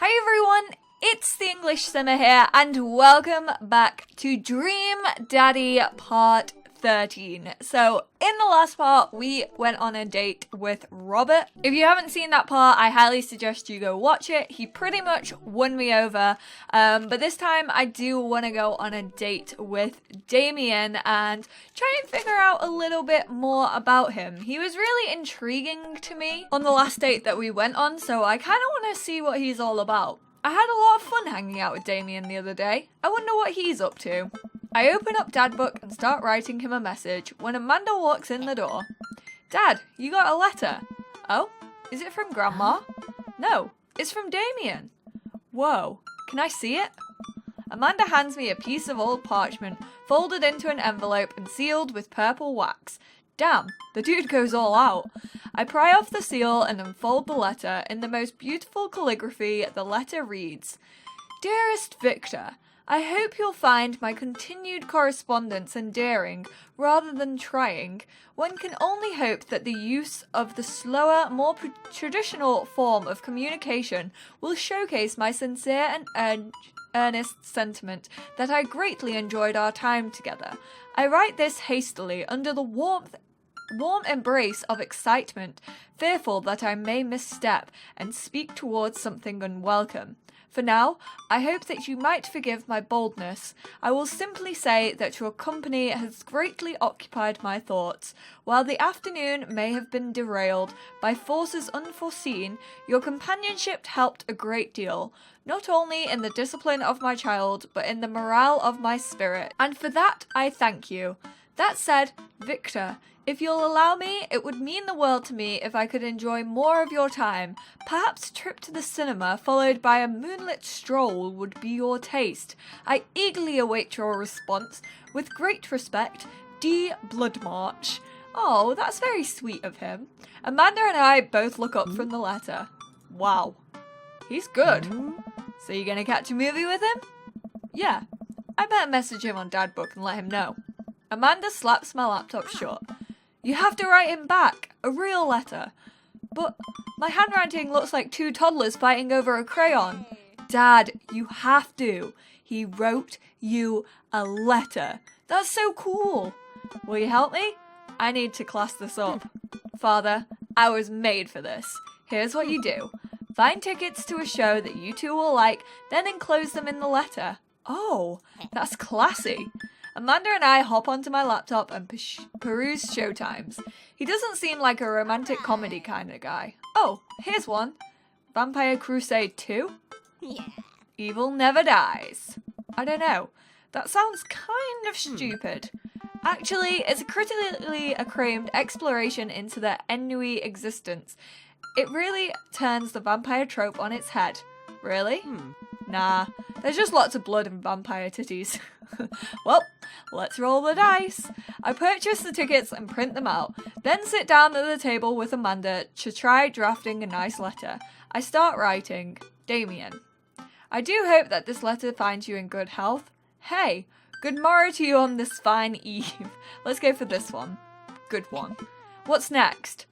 Hi everyone, it's the EnglishSimmer here, and welcome back to Dream Daddy Part 13. So, in the last part, we went on a date with Robert. If you haven't seen that part, I highly suggest you go watch it. He pretty much won me over, but this time I do want to go on a date with Damien and try and figure out a little bit more about him. He was really intriguing to me on the last date that we went on, so I kind of want to see what he's all about. I had a lot of fun hanging out with Damien the other day. I wonder what he's up to. I open up Dad Book and start writing him a message when Amanda walks in the door. Dad, you got a letter. Oh, is it from Grandma? No, it's from Damien. Whoa, can I see it? Amanda hands me a piece of old parchment, folded into an envelope and sealed with purple wax. Damn, the dude goes all out. I pry off the seal and unfold the letter. In the most beautiful calligraphy, the letter reads, Dearest Victor, I hope you'll find my continued correspondence endearing rather than trying. One can only hope that the use of the slower, more traditional form of communication will showcase my sincere and earnest sentiment that I greatly enjoyed our time together. I write this hastily under the warm embrace of excitement, fearful that I may misstep and speak towards something unwelcome. For now, I hope that you might forgive my boldness. I will simply say that your company has greatly occupied my thoughts. While the afternoon may have been derailed by forces unforeseen, your companionship helped a great deal, not only in the discipline of my child, but in the morale of my spirit, and for that I thank you. That said, Victor, if you'll allow me, it would mean the world to me if I could enjoy more of your time. Perhaps a trip to the cinema followed by a moonlit stroll would be your taste. I eagerly await your response. With great respect, D. Bloodmarch. Oh, that's very sweet of him. Amanda and I both look up from the letter. Wow, he's good. So you gonna catch a movie with him? Yeah, I better message him on Dad Book and let him know. Amanda slaps my laptop shut. You have to write him back, a real letter. But my handwriting looks like two toddlers fighting over a crayon. Dad, you have to. He wrote you a letter. That's so cool. Will you help me? I need to class this up. Father, I was made for this. Here's what you do. Find tickets to a show that you two will like, then enclose them in the letter. Oh, that's classy. Amanda and I hop onto my laptop and peruse showtimes. He doesn't seem like a romantic comedy kind of guy. Oh, here's one. Vampire Crusade 2? Yeah. Evil Never Dies. I don't know. That sounds kind of stupid. Actually, it's a critically acclaimed exploration into the ennui existence. It really turns the vampire trope on its head. Really? Nah, there's just lots of blood and vampire titties. Well, let's roll the dice. I purchase the tickets and print them out, then sit down at the table with Amanda to try drafting a nice letter. I start writing, Damien. I do hope that this letter finds you in good health. Hey, good morrow to you on this fine eve. Let's go for this one. Good one. What's next?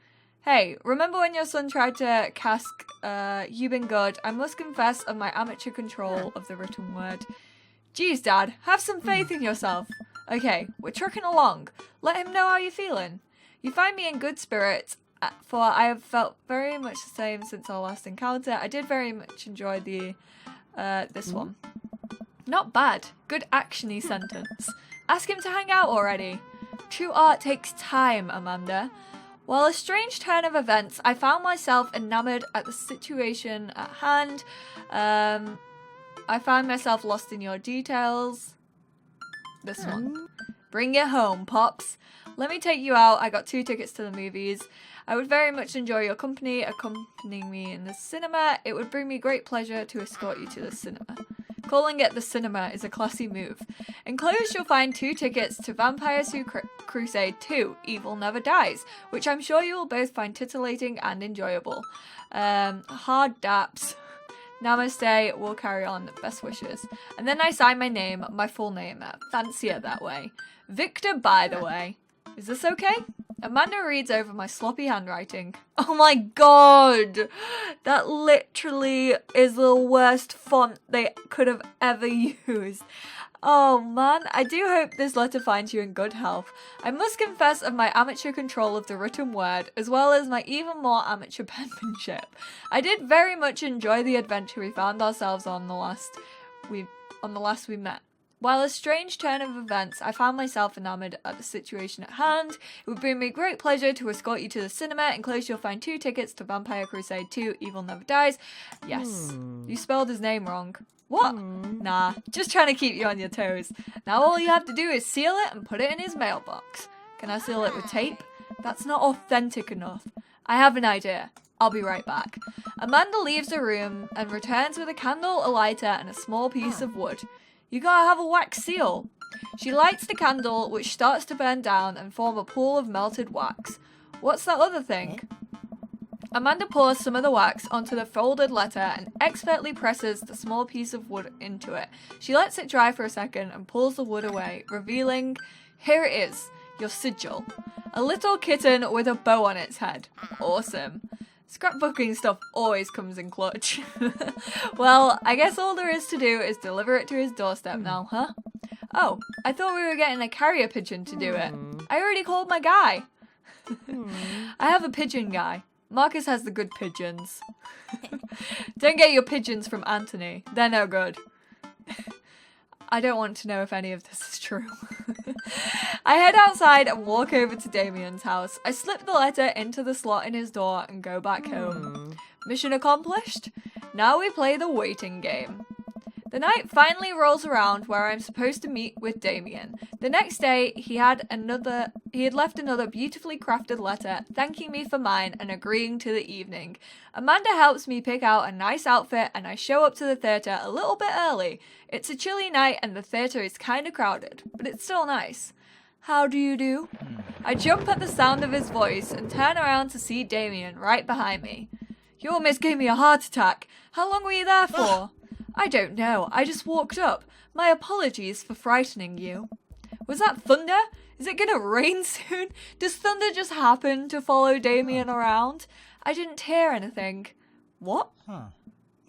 Hey, remember when your son tried to cast, you been good? I must confess of my amateur control of the written word. Geez, Dad, have some faith in yourself. Okay, we're trucking along. Let him know how you're feeling. You find me in good spirits, for I have felt very much the same since our last encounter. I did very much enjoy this one. Not bad. Good actiony sentence. Ask him to hang out already. True art takes time, Amanda. While a strange turn of events, I found myself enamored at the situation at hand. I find myself lost in your details. This one. Bring it home, Pops. Let me take you out. I got 2 tickets to the movies. I would very much enjoy your company, accompanying me in the cinema. It would bring me great pleasure to escort you to the cinema. Calling it the cinema is a classy move. Enclosed you'll find 2 tickets to Vampire Crusade 2, Evil Never Dies, which I'm sure you will both find titillating and enjoyable. Hard daps. Namaste, we'll carry on, best wishes. And then I sign my name, my full name, fancier that way. Victor, by the way. Is this okay? Amanda reads over my sloppy handwriting. Oh my god! That literally is the worst font they could have ever used. Oh man, I do hope this letter finds you in good health. I must confess of my amateur control of the written word, as well as my even more amateur penmanship. I did very much enjoy the adventure we found ourselves on the last we met. While a strange turn of events, I found myself enamoured at the situation at hand. It would bring me great pleasure to escort you to the cinema. Enclosed you'll find 2 tickets to Vampire Crusade 2, Evil Never Dies. Yes, you spelled his name wrong. What? Nah, just trying to keep you on your toes. Now all you have to do is seal it and put it in his mailbox. Can I seal it with tape? That's not authentic enough. I have an idea. I'll be right back. Amanda leaves the room and returns with a candle, a lighter, and a small piece of wood. You gotta have a wax seal. She lights the candle, which starts to burn down and form a pool of melted wax. What's that other thing? Amanda pours some of the wax onto the folded letter and expertly presses the small piece of wood into it. She lets it dry for a second and pulls the wood away, revealing, here it is, your sigil. A little kitten with a bow on its head. Awesome. Scrapbooking stuff always comes in clutch. Well, I guess all there is to do is deliver it to his doorstep now, huh? Oh, I thought we were getting a carrier pigeon to do it. I already called my guy. I have a pigeon guy. Marcus has the good pigeons. Don't get your pigeons from Anthony. They're no good. I don't want to know if any of this is true. I head outside and walk over to Damien's house. I slip the letter into the slot in his door and go back home. Mission accomplished? Now we play the waiting game. The night finally rolls around where I'm supposed to meet with Damien. The next day, he had left another beautifully crafted letter, thanking me for mine and agreeing to the evening. Amanda helps me pick out a nice outfit and I show up to the theatre a little bit early. It's a chilly night and the theatre is kinda crowded, but it's still nice. How do you do? I jump at the sound of his voice and turn around to see Damien right behind me. You almost gave me a heart attack. How long were you there for? I don't know. I just walked up. My apologies for frightening you. Was that thunder? Is it gonna rain soon? Does thunder just happen to follow Damien around? I didn't hear anything. What?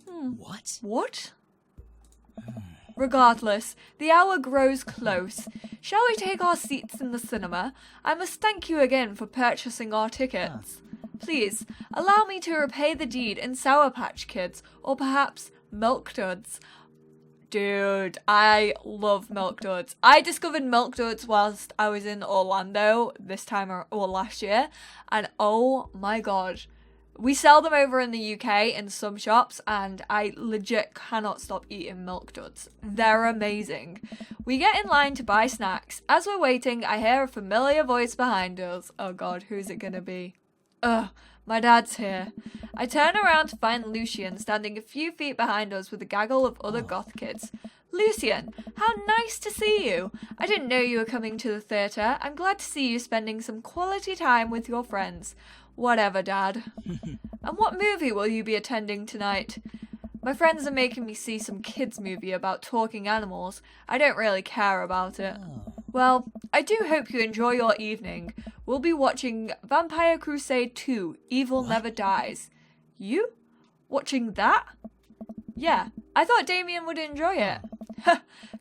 What? What? Regardless, the hour grows close. Shall we take our seats in the cinema? I must thank you again for purchasing our tickets. Please, allow me to repay the deed in Sour Patch Kids, or perhaps Milk Duds. Dude, I love Milk Duds. I discovered Milk Duds whilst I was in Orlando last year, and oh my god. We sell them over in the UK in some shops, and I legit cannot stop eating Milk Duds. They're amazing. We get in line to buy snacks. As we're waiting, I hear a familiar voice behind us. Oh god, who's it gonna be? Ugh, my dad's here. I turn around to find Lucien standing a few feet behind us with a gaggle of other goth kids. Lucien, how nice to see you. I didn't know you were coming to the theatre. I'm glad to see you spending some quality time with your friends. Whatever, Dad. And what movie will you be attending tonight? My friends are making me see some kids' movie about talking animals. I don't really care about it. Well, I do hope you enjoy your evening. We'll be watching Vampire Crusade 2, Evil Never Dies. You? Watching that? Yeah, I thought Damien would enjoy it.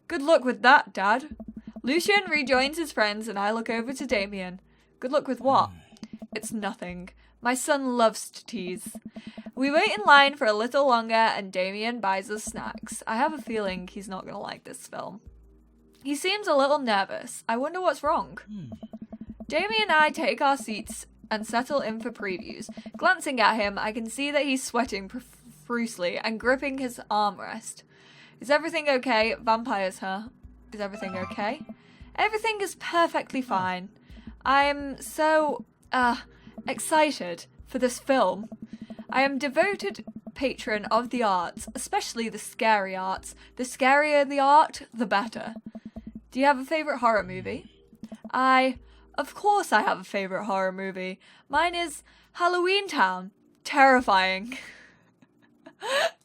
Good luck with that, Dad. Lucien rejoins his friends and I look over to Damien. Good luck with what? It's nothing. My son loves to tease. We wait in line for a little longer and Damien buys us snacks. I have a feeling he's not going to like this film. He seems a little nervous. I wonder what's wrong. Damien and I take our seats and settle in for previews. Glancing at him, I can see that he's sweating profusely and gripping his armrest. Is everything okay? Vampires, huh? Is everything okay? Everything is perfectly fine. I'm so, excited for this film. I am devoted patron of the arts, especially the scary arts. The scarier the art, the better. Do you have a favourite horror movie? Of course I have a favourite horror movie. Mine is Halloween Town. Terrifying.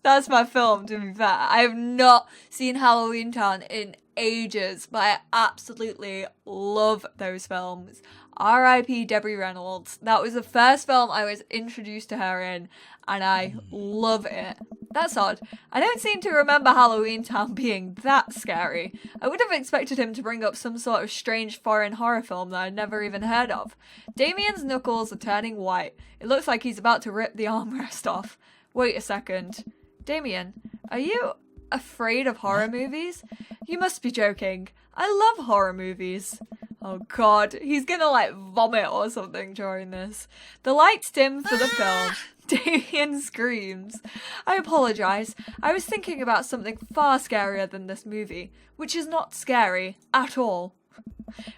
That's my film, to be fair. I have not seen Halloween Town in ages, but I absolutely love those films. R.I.P. Debbie Reynolds. That was the first film I was introduced to her in, and I love it. That's odd. I don't seem to remember Halloween Town being that scary. I would have expected him to bring up some sort of strange foreign horror film that I'd never even heard of. Damien's knuckles are turning white. It looks like he's about to rip the armrest off. Wait a second. Damien, are you afraid of horror movies? You must be joking. I love horror movies. Oh god, he's gonna like vomit or something during this. The lights dim for the film. Damien screams. I apologise. I was thinking about something far scarier than this movie, which is not scary at all.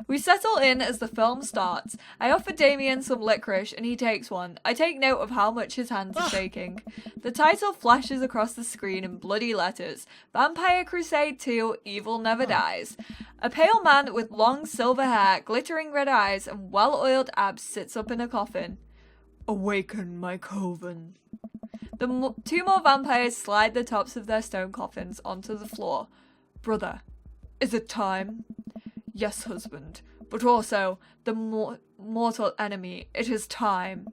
We settle in as the film starts. I offer Damien some licorice and he takes one. I take note of how much his hands are shaking. The title flashes across the screen in bloody letters. Vampire Crusade 2, Evil Never Dies. A pale man with long silver hair, glittering red eyes and well-oiled abs sits up in a coffin. Awaken my coven. Two more vampires slide the tops of their stone coffins onto the floor. Brother, is it time? Yes, husband, but also the mortal enemy. It is time.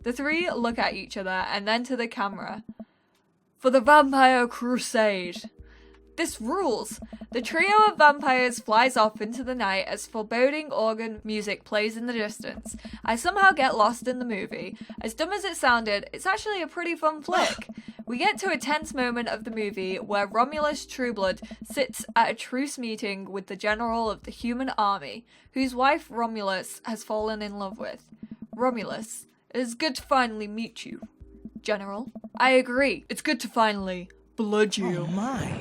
The three look at each other and then to the camera. For the Vampire Crusade. This rules. The trio of vampires flies off into the night as foreboding organ music plays in the distance. I somehow get lost in the movie. As dumb as it sounded, it's actually a pretty fun flick. We get to a tense moment of the movie where Romulus Trueblood sits at a truce meeting with the general of the human army, whose wife Romulus has fallen in love with. Romulus, it is good to finally meet you. General, I agree. It's good to finally blood you. Oh my.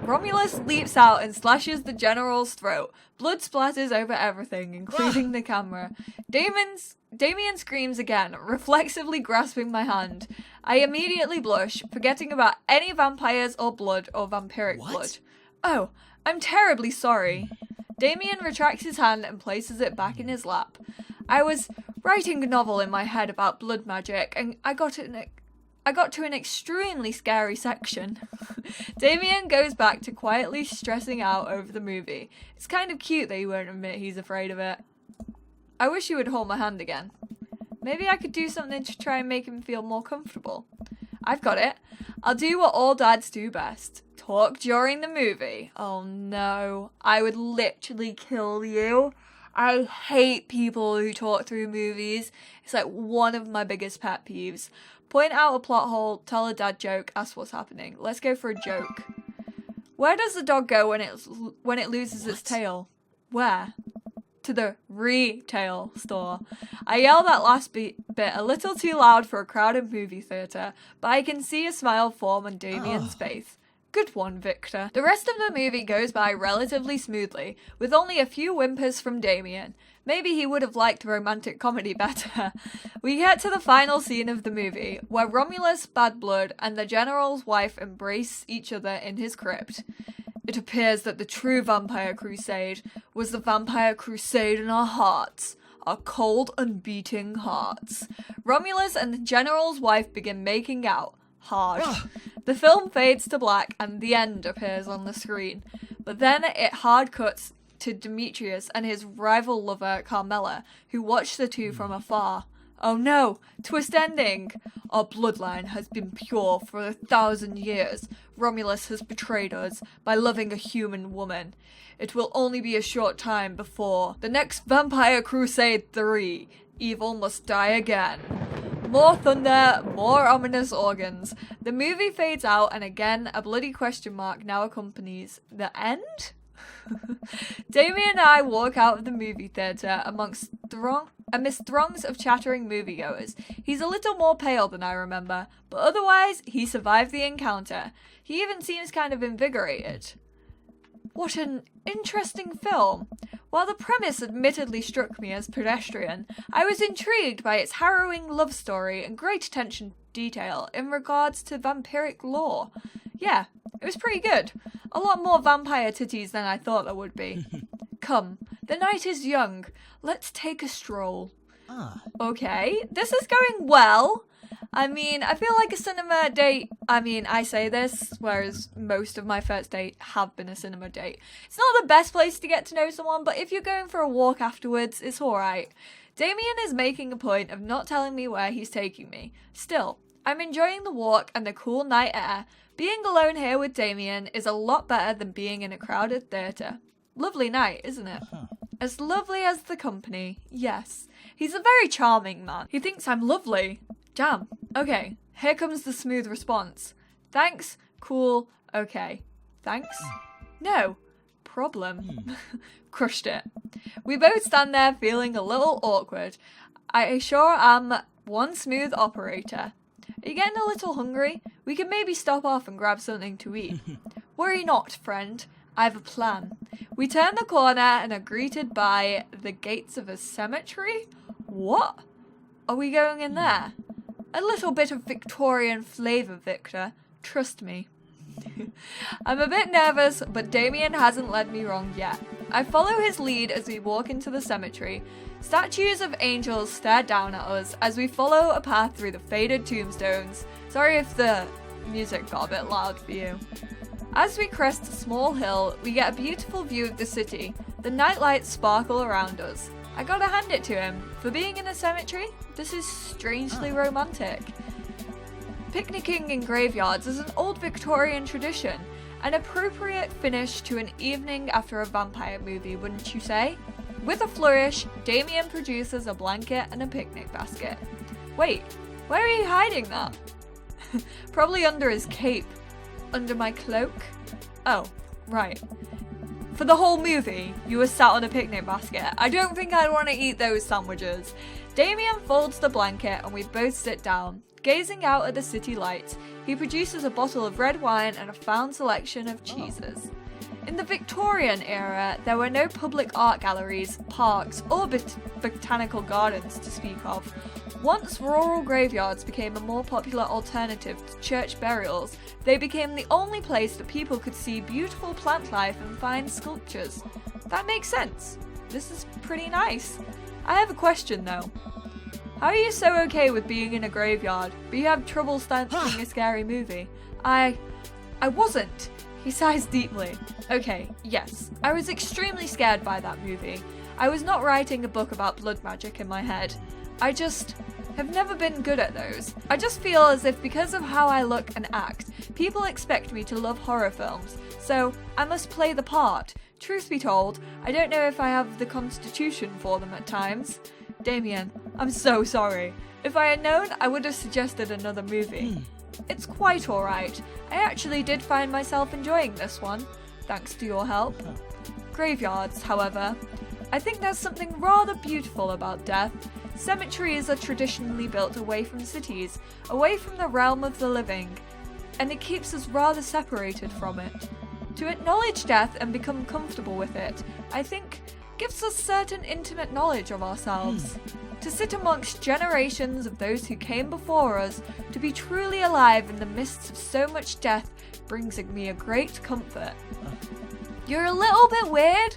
Romulus leaps out and slashes the general's throat. Blood splatters over everything, including the camera. Damien screams again, reflexively grasping my hand. I immediately blush, forgetting about any vampires or blood or vampiric blood. Oh, I'm terribly sorry. Damien retracts his hand and places it back in his lap. I was writing a novel in my head about blood magic, and I got to an extremely scary section. Damien goes back to quietly stressing out over the movie. It's kind of cute that he won't admit he's afraid of it. I wish he would hold my hand again. Maybe I could do something to try and make him feel more comfortable. I've got it. I'll do what all dads do best. Talk during the movie. Oh no. I would literally kill you. I hate people who talk through movies. It's like one of my biggest pet peeves. Point out a plot hole, tell a dad joke, ask what's happening. Let's go for a joke. Where does the dog go when it loses its tail? Where? To the retail store. I yell that last bit a little too loud for a crowded movie theatre, but I can see a smile form on Damien's face. Good one, Victor. The rest of the movie goes by relatively smoothly, with only a few whimpers from Damien. Maybe he would have liked romantic comedy better. We get to the final scene of the movie, where Romulus, Bad Blood, and the General's wife embrace each other in his crypt. It appears that the true Vampire Crusade was the Vampire Crusade in our hearts. Our cold and beating hearts. Romulus and the General's wife begin making out. Hard. The film fades to black and the end appears on the screen. But then it hard cuts to Demetrius and his rival lover Carmela, who watch the two from afar. Oh no! Twist ending! Our bloodline has been pure for 1,000 years. Romulus has betrayed us by loving a human woman. It will only be a short time before the next Vampire Crusade 3. Evil must die again. More thunder, more ominous organs. The movie fades out and again a bloody question mark now accompanies the end? Damien and I walk out of the movie theatre amidst throngs of chattering moviegoers. He's a little more pale than I remember, but otherwise he survived the encounter. He even seems kind of invigorated. What an interesting film. While the premise admittedly struck me as pedestrian, I was intrigued by its harrowing love story and great attention to detail in regards to vampiric lore. Yeah, it was pretty good. A lot more vampire titties than I thought there would be. Come, the night is young. Let's take a stroll. Okay, this is going well. I mean, I feel like a cinema date, I mean, I say this, whereas most of my first date have been a cinema date. It's not the best place to get to know someone, but if you're going for a walk afterwards, it's alright. Damien is making a point of not telling me where he's taking me. Still, I'm enjoying the walk and the cool night air. Being alone here with Damien is a lot better than being in a crowded theatre. Lovely night, isn't it? As lovely as the company, yes. He's a very charming man. He thinks I'm lovely. Damn. Okay, here comes the smooth response. Thanks, cool, okay. Thanks? No. Problem. Crushed it. We both stand there feeling a little awkward. I sure am one smooth operator. Are you getting a little hungry? We can maybe stop off and grab something to eat. Worry not, friend. I have a plan. We turn the corner and are greeted by the gates of a cemetery? What? Are we going in there? A little bit of Victorian flavour, Victor. Trust me. I'm a bit nervous, but Damien hasn't led me wrong yet. I follow his lead as we walk into the cemetery. Statues of angels stare down at us as we follow a path through the faded tombstones. Sorry if the music got a bit loud for you. As we crest a small hill, we get a beautiful view of the city. The nightlights sparkle around us. I gotta hand it to him. For being in a cemetery, this is strangely romantic. Picnicking in graveyards is an old Victorian tradition, an appropriate finish to an evening after a vampire movie, wouldn't you say? With a flourish, Damien produces a blanket and a picnic basket. Wait, where are you hiding that? Probably under his cape. Under my cloak? Oh, right. For the whole movie, you were sat on a picnic basket. I don't think I'd want to eat those sandwiches. Damien folds the blanket and we both sit down. Gazing out at the city lights, he produces a bottle of red wine and a found selection of cheeses. In the Victorian era, there were no public art galleries, parks, or botanical gardens to speak of. Once rural graveyards became a more popular alternative to church burials, they became the only place that people could see beautiful plant life and fine sculptures. That makes sense. This is pretty nice. I have a question though. How are you so okay with being in a graveyard, but you have trouble standing a scary movie? I wasn't. He sighs deeply. Okay, yes, I was extremely scared by that movie. I was not writing a book about blood magic in my head. I just have never been good at those. I just feel as if because of how I look and act, people expect me to love horror films, so I must play the part. Truth be told, I don't know if I have the constitution for them at times. Damien, I'm so sorry. If I had known, I would have suggested another movie. It's quite alright. I actually did find myself enjoying this one, thanks to your help. Graveyards, however. I think there's something rather beautiful about death. Cemeteries are traditionally built away from cities, away from the realm of the living, and it keeps us rather separated from it. To acknowledge death and become comfortable with it, I think, gives us certain intimate knowledge of ourselves. To sit amongst generations of those who came before us, to be truly alive in the midst of so much death, brings me a great comfort. You're a little bit weird,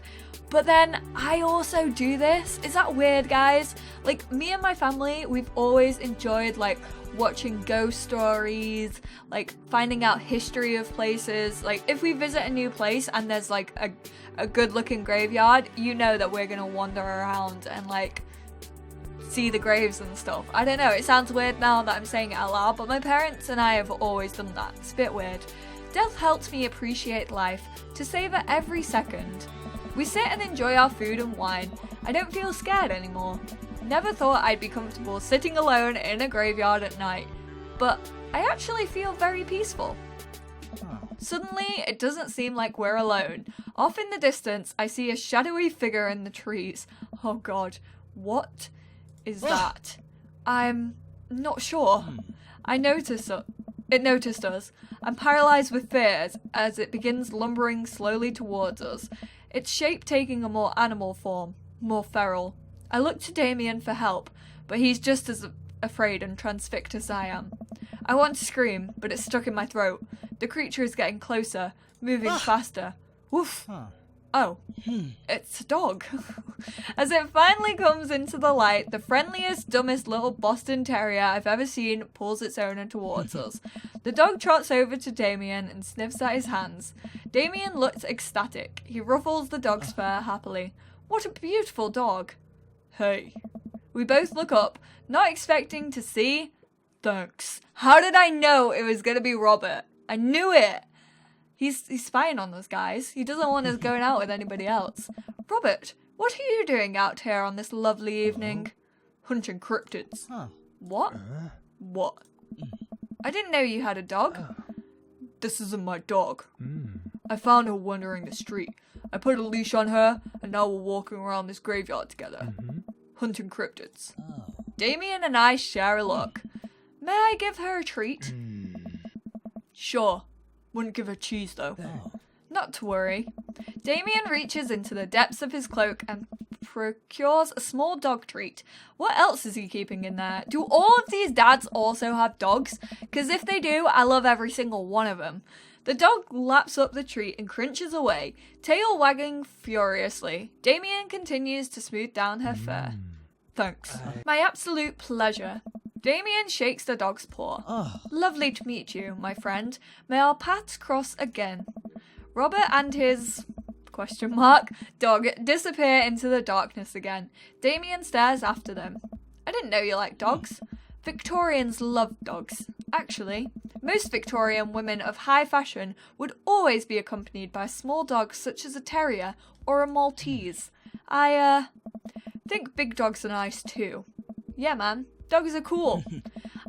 but then I also do this. Is that weird, guys? Like, me and my family, we've always enjoyed, like, watching ghost stories, like, finding out history of places. Like, if we visit a new place and there's, like, a good-looking graveyard, you know that we're gonna wander around and, like, see the graves and stuff. I don't know, it sounds weird now that I'm saying it out loud, but my parents and I have always done that. It's a bit weird. Death helps me appreciate life, to savour every second. We sit and enjoy our food and wine. I don't feel scared anymore. Never thought I'd be comfortable sitting alone in a graveyard at night, but I actually feel very peaceful. Suddenly, it doesn't seem like we're alone. Off in the distance, I see a shadowy figure in the trees. Oh god, what is that? I'm not sure. It noticed us. I'm paralysed with fear as it begins lumbering slowly towards us. Its shape taking a more animal form, more feral. I look to Damien for help, but he's just as afraid and transfixed as I am. I want to scream, but it's stuck in my throat. The creature is getting closer, moving faster. Woof! Oh, it's a dog. As it finally comes into the light, the friendliest, dumbest little Boston Terrier I've ever seen pulls its owner towards us. The dog trots over to Damien and sniffs at his hands. Damien looks ecstatic. He ruffles the dog's fur happily. What a beautiful dog. Hey. We both look up, not expecting to see... Thanks. How did I know it was going to be Robert? I knew it. He's spying on us, guys. He doesn't want us going out with anybody else. Robert, what are you doing out here on this lovely evening? Hunting cryptids. What? What? I didn't know you had a dog. This isn't my dog. I found her wandering the street. I put a leash on her, and now we're walking around this graveyard together. Hunting cryptids. Damien and I share a look. May I give her a treat? Sure. Wouldn't give her cheese, though. Not to worry. Damien reaches into the depths of his cloak and procures a small dog treat. What else is he keeping in there? Do all of these dads also have dogs? Because if they do, I love every single one of them. The dog laps up the treat and crunches away, tail wagging furiously. Damien continues to smooth down her fur. Thanks. My absolute pleasure. Damien shakes the dog's paw. Lovely to meet you, my friend. May our paths cross again. Robert and his... dog disappear into the darkness again. Damien stares after them. I didn't know you liked dogs. Victorians love dogs. Actually, most Victorian women of high fashion would always be accompanied by small dogs such as a terrier or a Maltese. I think big dogs are nice too. Yeah, man. Dogs are cool.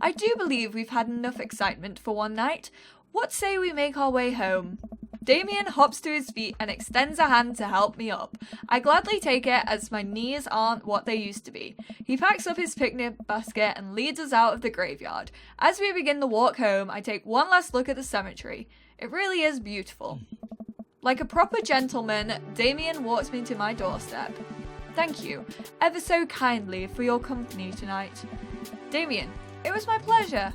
I do believe we've had enough excitement for one night. What say we make our way home? Damien hops to his feet and extends a hand to help me up. I gladly take it as my knees aren't what they used to be. He packs up his picnic basket and leads us out of the graveyard. As we begin the walk home, I take one last look at the cemetery. It really is beautiful. Like a proper gentleman, Damien walks me to my doorstep. Thank you, ever so kindly, for your company tonight. Damien, it was my pleasure.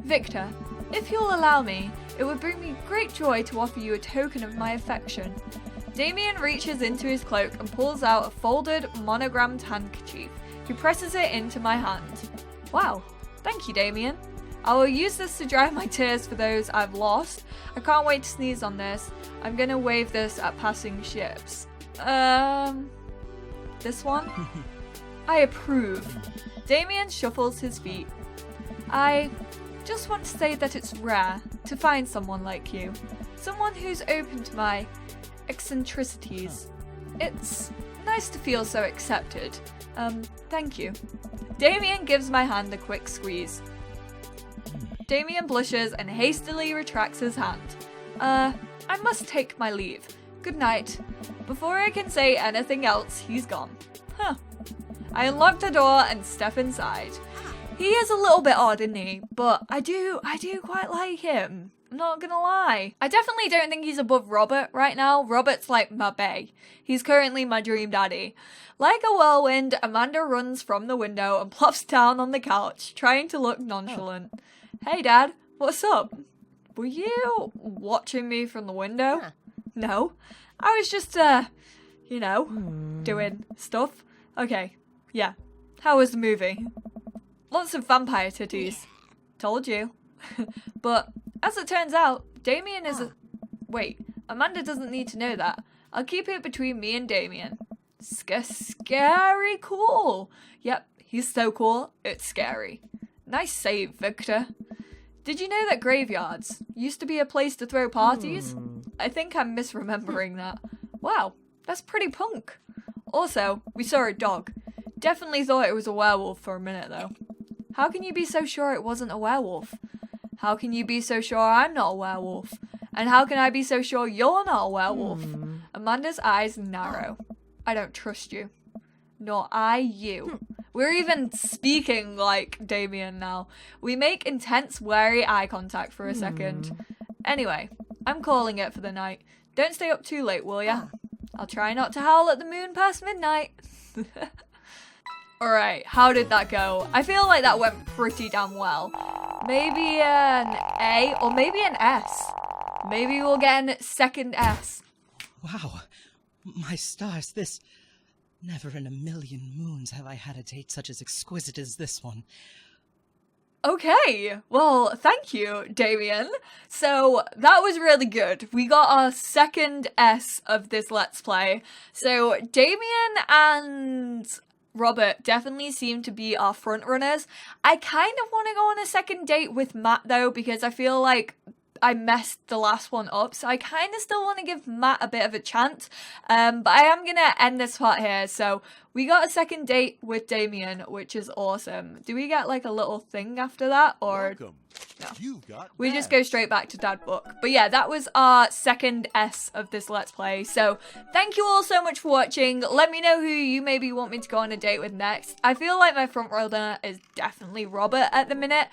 Victor, if you'll allow me, it would bring me great joy to offer you a token of my affection. Damien reaches into his cloak and pulls out a folded, monogrammed handkerchief. He presses it into my hand. Wow, thank you, Damien. I will use this to dry my tears for those I've lost. I can't wait to sneeze on this. I'm gonna wave this at passing ships. This one? I approve. Damien shuffles his feet. I just want to say that it's rare to find someone like you. Someone who's open to my eccentricities. It's nice to feel so accepted. Thank you. Damien gives my hand a quick squeeze. Damien blushes and hastily retracts his hand. I must take my leave. Good night. Before I can say anything else, he's gone. I unlock the door and step inside. He is a little bit odd, isn't he? But I do quite like him. I'm not gonna lie. I definitely don't think he's above Robert right now. Robert's like my bae. He's currently my dream daddy. Like a whirlwind, Amanda runs from the window and plops down on the couch, trying to look nonchalant. Hey, Dad, what's up? Were you watching me from the window? No. I was just, doing stuff. Okay, yeah. How was the movie? Lots of vampire titties. Told you. But, as it turns out, Damien is a... Wait, Amanda doesn't need to know that. I'll keep it between me and Damien. Scary cool. Yep, he's so cool, it's scary. Nice save, Victor. Did you know that graveyards used to be a place to throw parties? I think I'm misremembering that. Wow, that's pretty punk. Also, we saw a dog. Definitely thought it was a werewolf for a minute though. How can you be so sure it wasn't a werewolf? How can you be so sure I'm not a werewolf? And how can I be so sure you're not a werewolf? Amanda's eyes narrow. I don't trust you. Nor I you. We're even speaking like Damien now. We make intense, wary eye contact for a second. Anyway, I'm calling it for the night. Don't stay up too late, will ya? I'll try not to howl at the moon past midnight. Alright, how did that go? I feel like that went pretty damn well. Maybe an A or maybe an S. Maybe we'll get a second S. Wow, My stars, this... Never in a million moons have I had a date such as exquisite as this one. Okay, well, thank you, Damien. So, that was really good. We got our second S of this Let's Play. So, Damien and Robert definitely seem to be our front runners. I kind of want to go on a second date with Matt, though, because I feel like I messed the last one up, so I kind of still want to give Matt a bit of a chance, but I am going to end this part here. So we got a second date with Damien, which is awesome. Do we get like a little thing after that, or Welcome. no? You've got We just go straight back to Dad Book. But yeah, that was our second S of this Let's Play. So thank you all so much for watching. Let me know who you maybe want me to go on a date with next. I feel like my front runner is definitely Robert at the minute.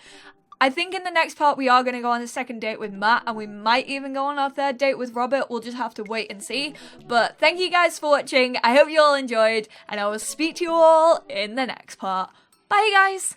I think in the next part we are going to go on a second date with Matt, and we might even go on our third date with Robert. We'll just have to wait and see. But thank you guys for watching. I hope you all enjoyed, and I will speak to you all in the next part. Bye guys!